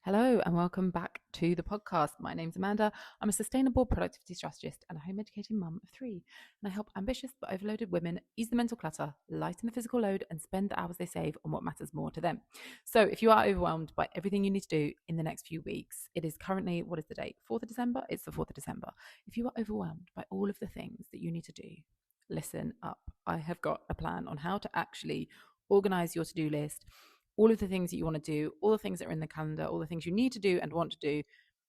Hello and welcome back to the podcast. My name's Amanda. I'm a sustainable productivity strategist and a home educating mum of three. And I help ambitious but overloaded women ease the mental clutter, lighten the physical load, and spend the hours they save on what matters more to them. So if you are overwhelmed by everything you need to do in the next few weeks, it is currently, what is the date? 4th of December? It's the 4th of December. If you are overwhelmed by all of the things that you need to do, listen up. I have got a plan on how to actually organize your to-do list, all of the things that you want to do, all the things that are in the calendar, all the things you need to do and want to do,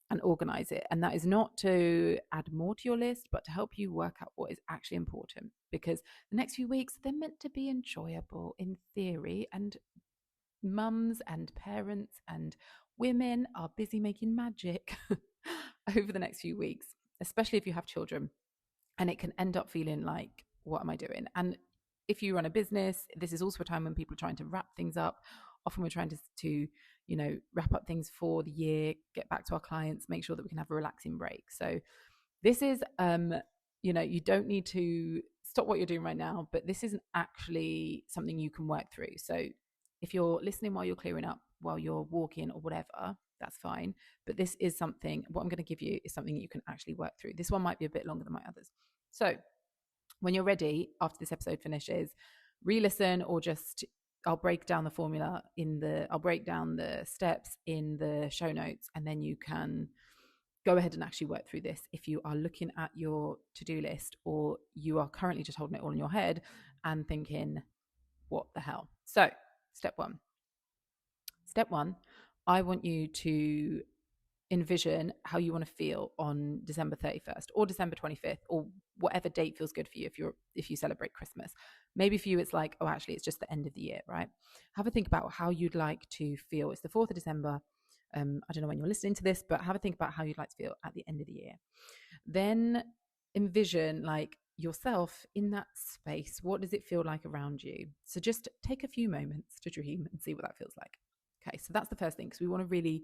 and organize it. And that is not to add more to your list, but to help you work out what is actually important. Because the next few weeks, they're meant to be enjoyable in theory. And mums and parents and women are busy making magic over the next few weeks, especially if you have children. And it can end up feeling like, what am I doing? And if you run a business, this is also a time when people are trying to wrap things up. Often we're trying to wrap up things for the year, get back to our clients, make sure that we can have a relaxing break. So this is you don't need to stop what you're doing right now, but this isn't actually something you can work through. So if you're listening while you're clearing up, while you're walking or whatever, that's fine. But this is something, what I'm going to give you is something that you can actually work through. This one might be a bit longer than my others. So when you're ready, after this episode finishes, re-listen or just I'll break down the formula I'll break down the steps in the show notes, and then you can go ahead and actually work through this if you are looking at your to-do list or you are currently just holding it all in your head and thinking, what the hell? So step one, I want you to envision how you want to feel on December 31st or December 25th or whatever date feels good for you if you celebrate Christmas. Maybe for you it's like, oh, actually it's just the end of the year, right? Have a think about how you'd like to feel. It's the 4th of December. I don't know when you're listening to this, but have a think about how you'd like to feel at the end of the year. Then envision like yourself in that space. What does it feel like around you? So just take a few moments to dream and see what that feels like. Okay, so that's the first thing, because we want to really,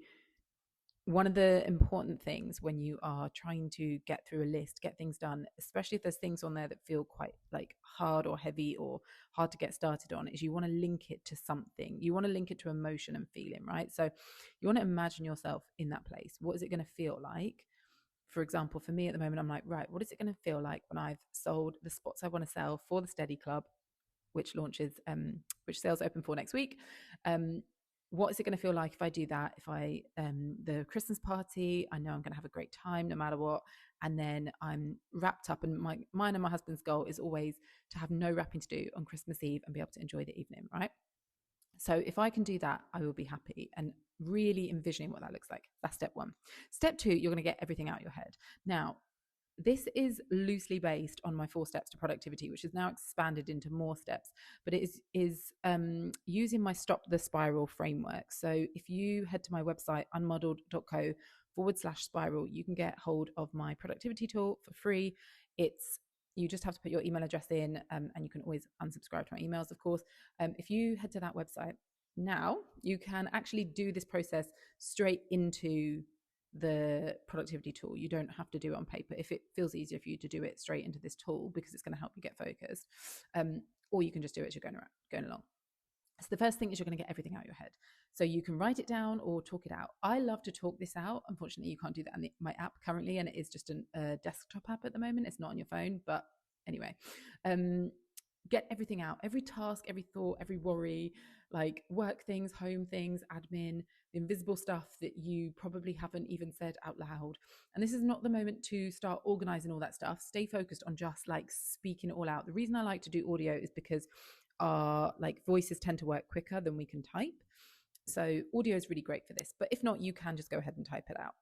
one of the important things when you are trying to get through a list, get things done, especially if there's things on there that feel quite like hard or heavy or hard to get started on, is you want to link it to something. You want to link it to emotion and feeling, right? So you want to imagine yourself in that place. What is it going to feel like? For example, for me at the moment, I'm like, right, what is it going to feel like when I've sold the spots I want to sell for the Steady Club, which launches, which sales open for next week? What is it going to feel like if I do that? If I, the Christmas party, I know I'm going to have a great time no matter what. And then I'm wrapped up, and mine and my husband's goal is always to have no wrapping to do on Christmas Eve and be able to enjoy the evening, right? So if I can do that, I will be happy, and really envisioning what that looks like. That's step one. Step two, you're going to get everything out of your head. Now, this is loosely based on my 4 steps to productivity, which is now expanded into more steps, but it is using my Stop the Spiral framework. So if you head to my website, unmodeled.co/spiral, you can get hold of my productivity tool for free. You just have to put your email address in, and you can always unsubscribe to my emails, of course. If you head to that website now, you can actually do this process straight into the productivity tool. You don't have to do it on paper if it feels easier for you to do it straight into this tool, because it's going to help you get focused. Or you can just do it as you're going along. So the first thing is you're going to get everything out of your head. So you can write it down or talk it out. I love to talk this out. Unfortunately, you can't do that on my app currently, and it is just a desktop app at the moment. It's not on your phone, but anyway, get everything out, every task, every thought, every worry, like work things, home things, admin, the invisible stuff that you probably haven't even said out loud. And this is not the moment to start organizing all that stuff. Stay focused on just like speaking it all out. The reason I like to do audio is because our like voices tend to work quicker than we can type. So audio is really great for this. But if not, you can just go ahead and type it out.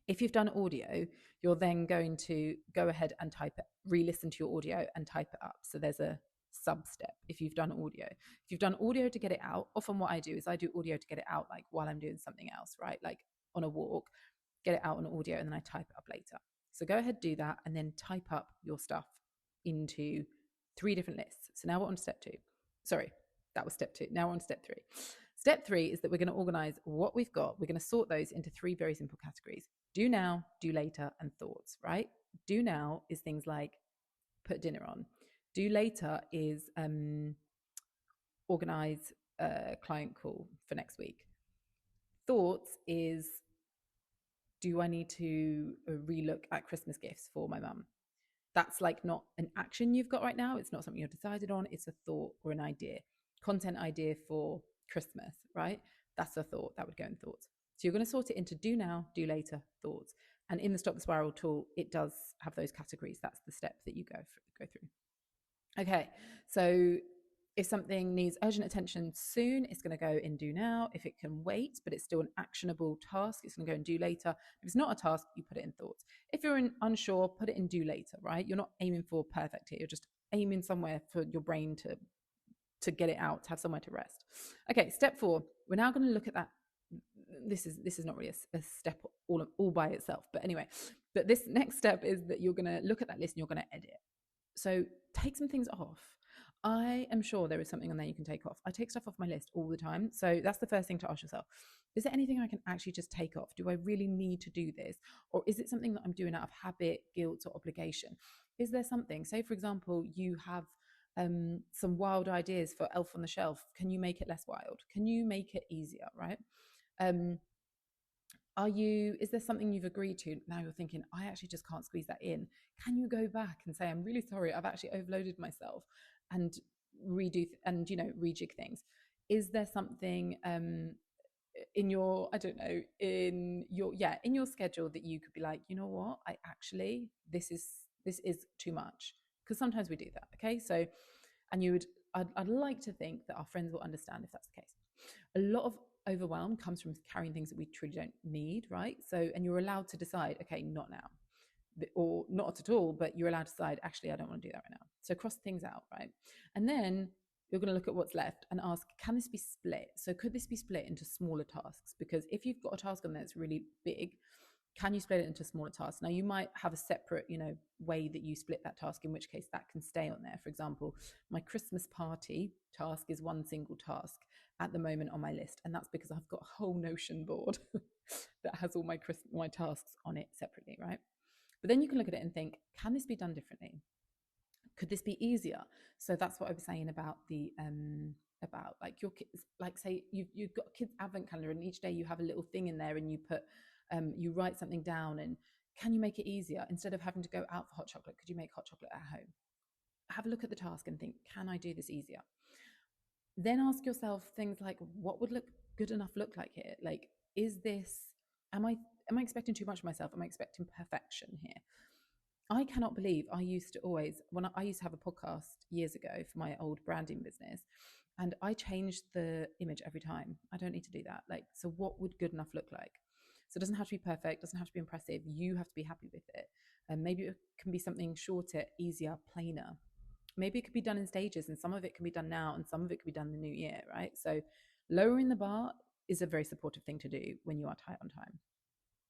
If you've done audio, you're then going to go ahead and type it, re-listen to your audio and type it up. So there's a sub step if you've done audio. If you've done audio to get it out, often what I do is I do audio to get it out like while I'm doing something else, right? Like on a walk, get it out on audio, and then I type it up later. So go ahead, do that, and then type up your stuff into 3 different lists. So now we're on step 2. Sorry, that was step 2. Now we're on step 3. Step 3 is that we're going to organize what we've got. We're going to sort those into 3 very simple categories: do now, do later, and thoughts, right? Do now is things like put dinner on. Do later is organize a client call for next week. thoughts is, do I need to relook at Christmas gifts for my mum? That's like not an action you've got right now. It's not something you've decided on. It's a thought or an idea, content idea for Christmas, right? That's a thought that would go in thoughts. So you're going to sort it into do now, do later, thoughts. And in the Stop the Spiral tool, it does have those categories. That's the step that you go through. Okay, so if something needs urgent attention soon, it's going to go in do now. If it can wait, but it's still an actionable task, it's going to go in do later. If it's not a task, you put it in thoughts. If you're unsure, put it in do later, right? You're not aiming for perfect here. You're just aiming somewhere for your brain to get it out, to have somewhere to rest. Okay, step 4. We're now going to look at that. This is not really a step all by itself, but anyway. But this next step is that you're going to look at that list and you're going to edit. So take some things off. I am sure there is something on there you can take off. I take stuff off my list all the time. So that's the first thing to ask yourself. Is there anything I can actually just take off? Do I really need to do this? Or is it something that I'm doing out of habit, guilt, or obligation? Is there something, say, for example, you have some wild ideas for Elf on the Shelf. Can you make it less wild? Can you make it easier, right? Is there something you've agreed to now you're thinking, I actually just can't squeeze that in? Can you go back and say, I'm really sorry, I've actually overloaded myself, and rejig things? Is there something in your, I don't know, in your schedule that you could be like, you know what, this is too much? Because sometimes we do that. Okay, so I'd like to think that our friends will understand if that's the case. A lot of overwhelm comes from carrying things that we truly don't need, right? So, and you're allowed to decide, okay, not now, or not at all, but you're allowed to decide, actually, I don't want to do that right now. So cross things out, right? And then you're going to look at what's left and ask, can this be split? So could this be split into smaller tasks? Because if you've got a task on there that's really big, can you split it into smaller tasks? Now, you might have a separate, way that you split that task, in which case that can stay on there. For example, my Christmas party task is one single task at the moment on my list. And that's because I've got a whole Notion board that has all my tasks on it separately, right? But then you can look at it and think, can this be done differently? Could this be easier? So that's what I was saying about the about like your kids, like say you've got a kids advent calendar, and each day you have a little thing in there, and you put you write something down, and can you make it easier? Instead of having to go out for hot chocolate, could you make hot chocolate at home? Have a look at the task and think, can I do this easier? Then ask yourself things like, what would look good enough look like here? Like, is this, am I expecting too much of myself? Am I expecting perfection here? I cannot believe I used to have a podcast years ago for my old branding business, and I changed the image every time. I don't need to do that. Like, so what would good enough look like? So it doesn't have to be perfect, doesn't have to be impressive. You have to be happy with it. And maybe it can be something shorter, easier, plainer. Maybe it could be done in stages, and some of it can be done now and some of it could be done in the new year, right? So lowering the bar is a very supportive thing to do when you are tight on time.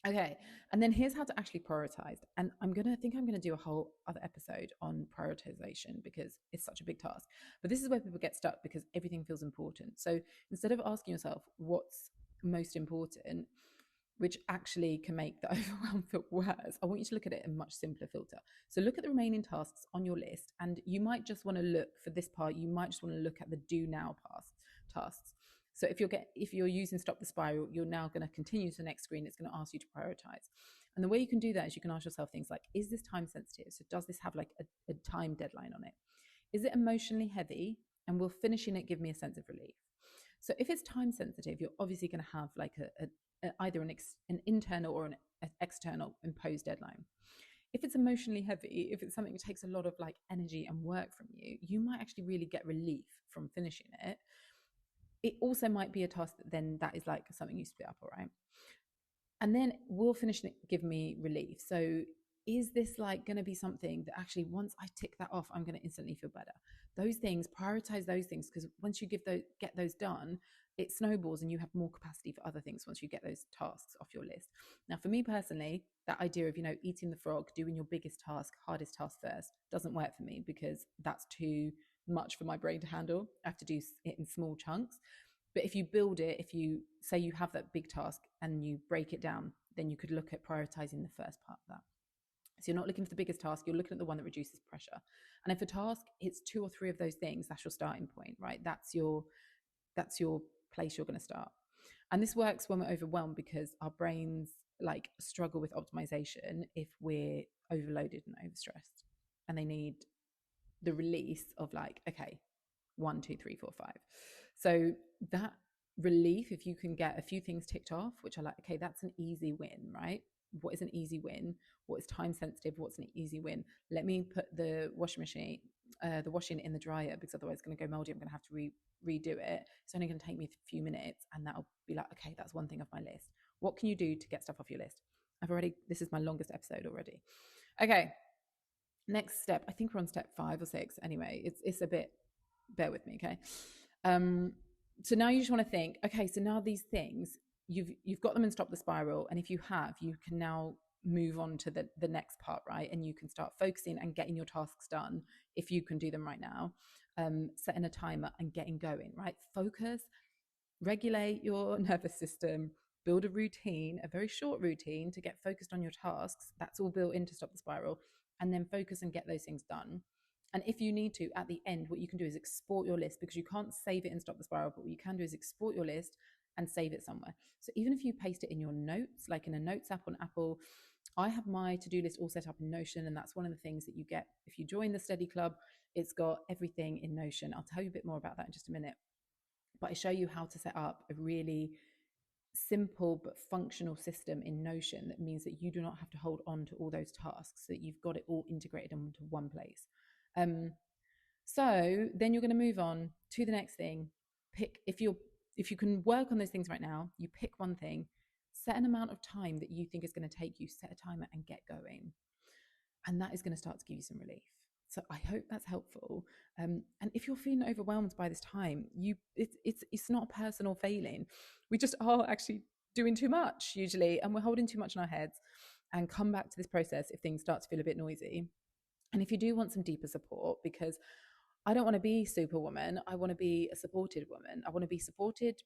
Okay, and then here's how to actually prioritize. And I'm gonna do a whole other episode on prioritization because it's such a big task. But this is where people get stuck because everything feels important. So instead of asking yourself what's most important, which actually can make the overwhelm feel worse, I want you to look at it in a much simpler filter. So look at the remaining tasks on your list, and you might just want to look for this part. You might just want to look at the do now tasks. So if you're using Stop the Spiral, you're now going to continue to the next screen. It's going to ask you to prioritize. And the way you can do that is you can ask yourself things like, is this time sensitive? So does this have like a time deadline on it? Is it emotionally heavy? And will finishing it give me a sense of relief? So if it's time sensitive, you're obviously going to have like either an internal or an external imposed deadline. If it's emotionally heavy, if it's something that takes a lot of like energy and work from you, you might actually really get relief from finishing it. It also might be a task that is like something you split up, all right? And then will finishing it give me relief? So is this like going to be something that actually once I tick that off, I'm going to instantly feel better? Those things, prioritize those things, because once you get those done, it snowballs and you have more capacity for other things once you get those tasks off your list. Now, for me personally, that idea of, eating the frog, doing your biggest task, hardest task first, doesn't work for me because that's too much for my brain to handle. I have to do it in small chunks. But if you build it, if you say you have that big task and you break it down, then you could look at prioritizing the first part of that. So you're not looking for the biggest task, you're looking at the one that reduces pressure. And if a task hits 2 or 3 of those things, that's your starting point, right? That's your place you're going to start. And this works when we're overwhelmed because our brains like struggle with optimization if we're overloaded and overstressed, and they need the release of like, okay, 1, 2, 3, 4, 5. So that relief, if you can get a few things ticked off, which are like, okay, that's an easy win, right? What is an easy win? What is time sensitive? What's an easy win? Let me put the washing machine, the washing in the dryer, because otherwise it's going to go moldy. I'm going to have to redo it. It's only going to take me a few minutes, and that'll be like, okay, that's one thing off my list. What can you do to get stuff off your list? This is my longest episode already. Okay, next step. I think we're on step 5 or 6. Anyway, it's a bit. Bear with me, okay? So now you just want to think, okay, so now these things you've got them in Stop the Spiral, and if you have, you can now move on to the next part, right? And you can start focusing and getting your tasks done if you can do them right now. Setting a timer and getting going, right? Focus, regulate your nervous system, build a routine, a very short routine to get focused on your tasks. That's all built into Stop the Spiral. And then focus and get those things done. And if you need to, at the end, what you can do is export your list, because you can't save it and Stop the Spiral, but what you can do is export your list and save it somewhere. So even if you paste it in your notes, like in a notes app on Apple, I have my to-do list all set up in Notion, and that's one of the things that you get if you join the Steady Club. It's got everything in Notion. I'll tell you a bit more about that in just a minute. But I show you how to set up a really simple but functional system in Notion that means that you do not have to hold on to all those tasks, that you've got it all integrated into one place. So then you're going to move on to the next thing. If you can work on those things right now, you pick one thing, set an amount of time that you think is going to take you, set a timer and get going. And that is going to start to give you some relief. So I hope that's helpful. And if you're feeling overwhelmed by this time, it's not a personal failing. We just are actually doing too much usually, and we're holding too much in our heads. And come back to this process if things start to feel a bit noisy. And if you do want some deeper support, because I don't want to be Superwoman, I want to be a supported woman. I want to be supported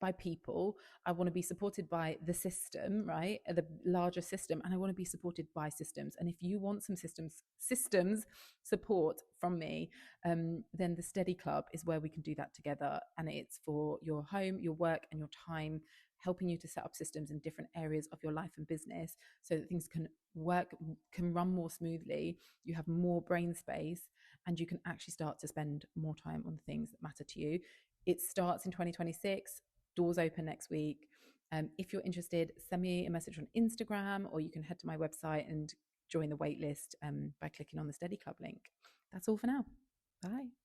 by people. I want to be supported by the system, right? The larger system, and I want to be supported by systems. And if you want some systems support from me, then the Steady Club is where we can do that together. And it's for your home, your work, and your time, helping you to set up systems in different areas of your life and business so that things can work, can run more smoothly. You have more brain space, and you can actually start to spend more time on the things that matter to you. It starts in 2026. Doors open next week. If you're interested, send me a message on Instagram, or you can head to my website and join the waitlist by clicking on the Steady Club link. That's all for now. Bye.